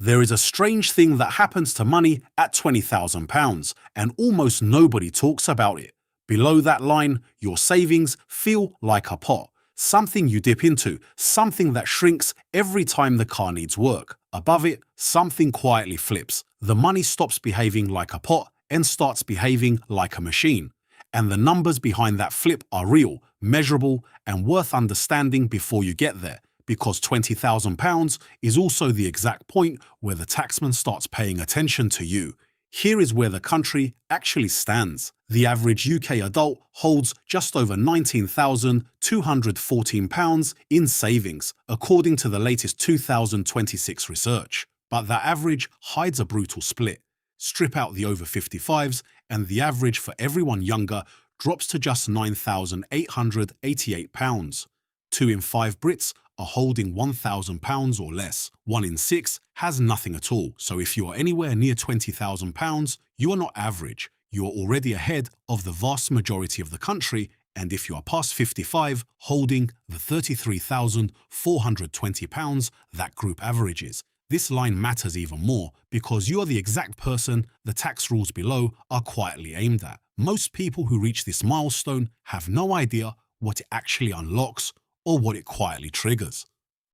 There is a strange thing that happens to money at £20,000, and almost nobody talks about it. Below that line, your savings feel like a pot, something you dip into, something that shrinks every time the car needs work. Above it, something quietly flips. The money stops behaving like a pot and starts behaving like a machine. And the numbers behind that flip are real, measurable, and worth understanding before you get there. Because £20,000 is also the exact point where the taxman starts paying attention to you. Here is where the country actually stands. The average UK adult holds just over £19,214 in savings, according to the latest 2026 research. But that average hides a brutal split. Strip out the over 55s, and the average for everyone younger drops to just £9,888. 2 in 5 Brits are holding £1,000 or less. 1 in 6 has nothing at all. So if you are anywhere near £20,000, you are not average. You are already ahead of the vast majority of the country, and if you are past 55, holding the £33,420 that group averages. This line matters even more because you are the exact person the tax rules below are quietly aimed at. Most people who reach this milestone have no idea what it actually unlocks or what it quietly triggers.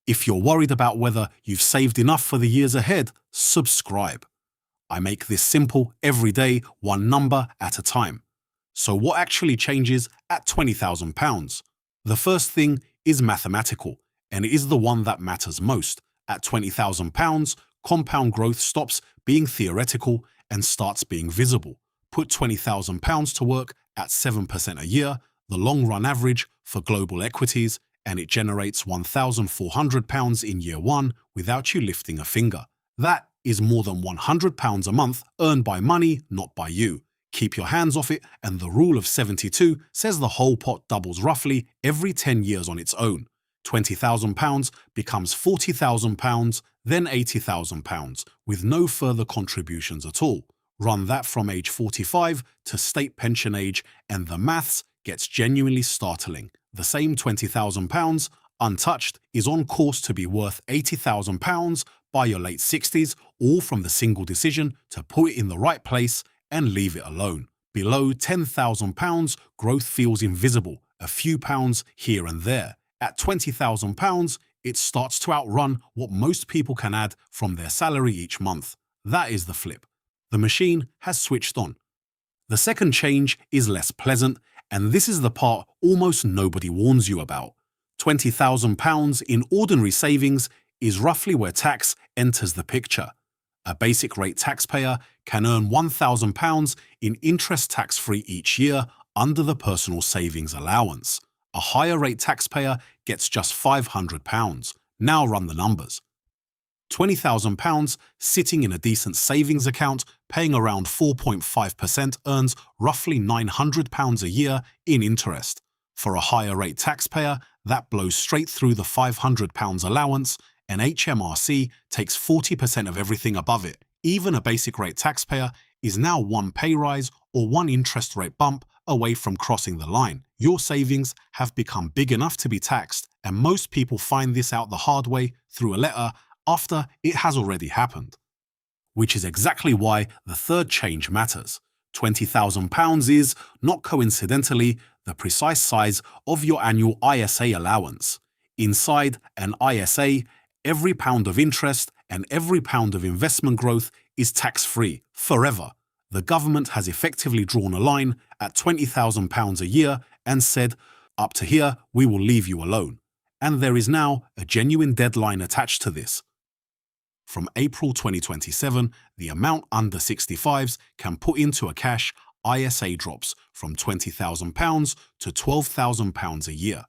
If you're worried about whether you've saved enough for the years ahead, subscribe. I make this simple every day, one number at a time. So what actually changes at £20,000? The first thing is mathematical, and it is the one that matters most. At £20,000, compound growth stops being theoretical and starts being visible. Put £20,000 to work at 7% a year, the long-run average for global equities, and it generates £1,400 in year one without you lifting a finger. That is more than £100 a month earned by money, not by you. Keep your hands off it, and the rule of 72 says the whole pot doubles roughly every 10 years on its own. £20,000 becomes £40,000, then £80,000, with no further contributions at all. Run that from age 45 to state pension age, and the maths gets genuinely startling. The same £20,000, untouched, is on course to be worth £80,000 by your late 60s, all from the single decision to put it in the right place and leave it alone. Below £10,000, growth feels invisible, a few pounds here and there. At £20,000, it starts to outrun what most people can add from their salary each month. That is the flip. The machine has switched on. The second change is less pleasant, and this is the part almost nobody warns you about. £20,000 in ordinary savings is roughly where tax enters the picture. A basic rate taxpayer can earn £1,000 in interest tax-free each year under the personal savings allowance. A higher rate taxpayer gets just £500. Now run the numbers. £20,000 sitting in a decent savings account paying around 4.5% earns roughly £900 a year in interest. For a higher rate taxpayer, that blows straight through the £500 allowance, and HMRC takes 40% of everything above it. Even a basic rate taxpayer is now one pay rise or one interest rate bump away from crossing the line. Your savings have become big enough to be taxed, and most people find this out the hard way through a letter after it has already happened. Which is exactly why the third change matters. £20,000 is, not coincidentally, the precise size of your annual ISA allowance. Inside an ISA, every pound of interest and every pound of investment growth is tax-free forever. The government has effectively drawn a line at £20,000 a year and said, up to here, we will leave you alone. And there is now a genuine deadline attached to this. From April 2027, the amount under 65s can put into a cash ISA drops from £20,000 to £12,000 a year.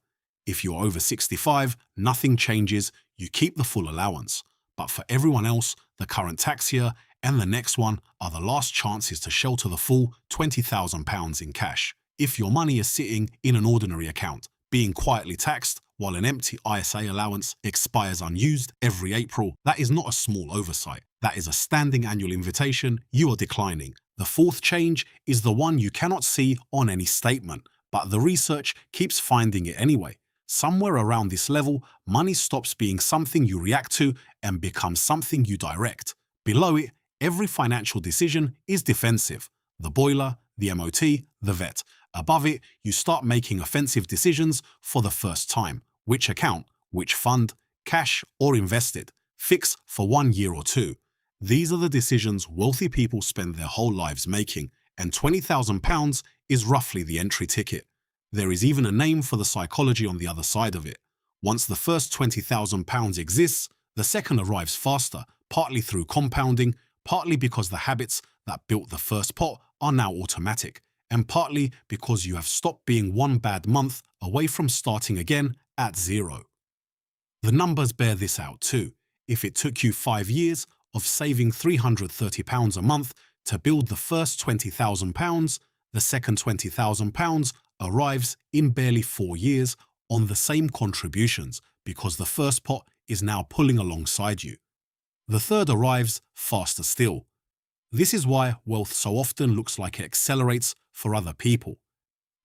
If you're over 65, nothing changes, you keep the full allowance. But for everyone else, the current tax year and the next one are the last chances to shelter the full £20,000 in cash. If your money is sitting in an ordinary account, being quietly taxed, while an empty ISA allowance expires unused every April, that is not a small oversight. That is a standing annual invitation you are declining. The fourth change is the one you cannot see on any statement, but the research keeps finding it anyway. Somewhere around this level, money stops being something you react to and becomes something you direct. Below it, every financial decision is defensive. The boiler, the MOT, the vet. Above it, you start making offensive decisions for the first time. Which account, which fund, cash or invested, fix for 1 year or two. These are the decisions wealthy people spend their whole lives making, and £20,000 is roughly the entry ticket. There is even a name for the psychology on the other side of it. Once the first £20,000 exists, the second arrives faster, partly through compounding, partly because the habits that built the first pot are now automatic, and partly because you have stopped being one bad month away from starting again at zero. The numbers bear this out too. If it took you 5 years of saving £330 a month to build the first £20,000, the second £20,000 arrives in barely 4 years on the same contributions because the first pot is now pulling alongside you. The third arrives faster still. This is why wealth so often looks like it accelerates for other people.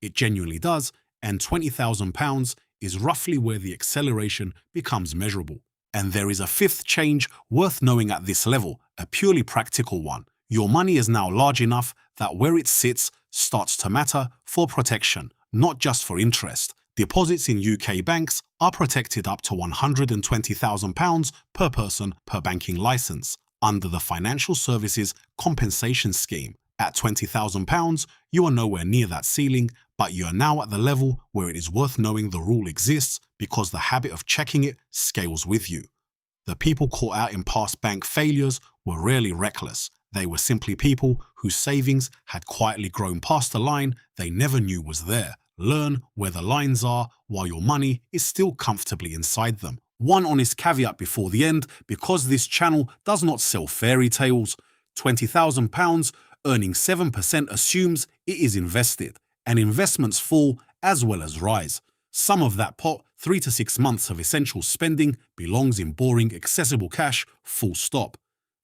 It genuinely does, and £20,000 is roughly where the acceleration becomes measurable. And there is a fifth change worth knowing at this level, a purely practical one. Your money is now large enough that where it sits starts to matter for protection, not just for interest. Deposits in UK banks are protected up to £120,000 per person per banking licence under the Financial Services Compensation Scheme. At £20,000, you are nowhere near that ceiling, but you are now at the level where it is worth knowing the rule exists because the habit of checking it scales with you. The people caught out in past bank failures were rarely reckless. They were simply people whose savings had quietly grown past a line they never knew was there. Learn where the lines are while your money is still comfortably inside them. One honest caveat before the end, because this channel does not sell fairy tales. £20,000 earning 7% assumes it is invested, and investments fall as well as rise. Some of that pot, 3 to 6 months of essential spending, belongs in boring, accessible cash, full stop.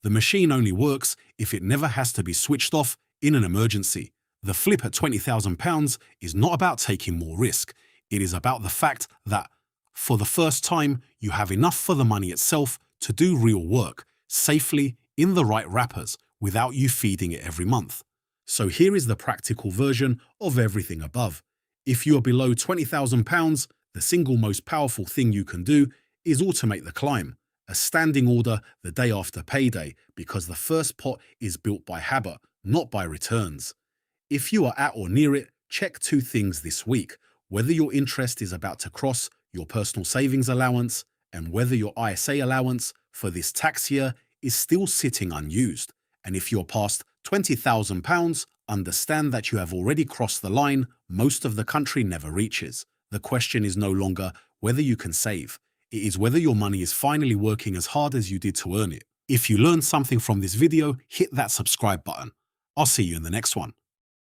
The machine only works if it never has to be switched off in an emergency. The flip at £20,000 is not about taking more risk. It is about the fact that, for the first time, you have enough for the money itself to do real work, safely, in the right wrappers, without you feeding it every month. So here is the practical version of everything above. If you are below £20,000, the single most powerful thing you can do is automate the climb, a standing order the day after payday, because the first pot is built by habit, not by returns. If you are at or near it, check 2 things this week: whether your interest is about to cross your personal savings allowance and whether your ISA allowance for this tax year is still sitting unused. And if you're past £20,000, understand that you have already crossed the line most of the country never reaches. The question is no longer whether you can save. It is whether your money is finally working as hard as you did to earn it. If you learned something from this video, hit that subscribe button. I'll see you in the next one.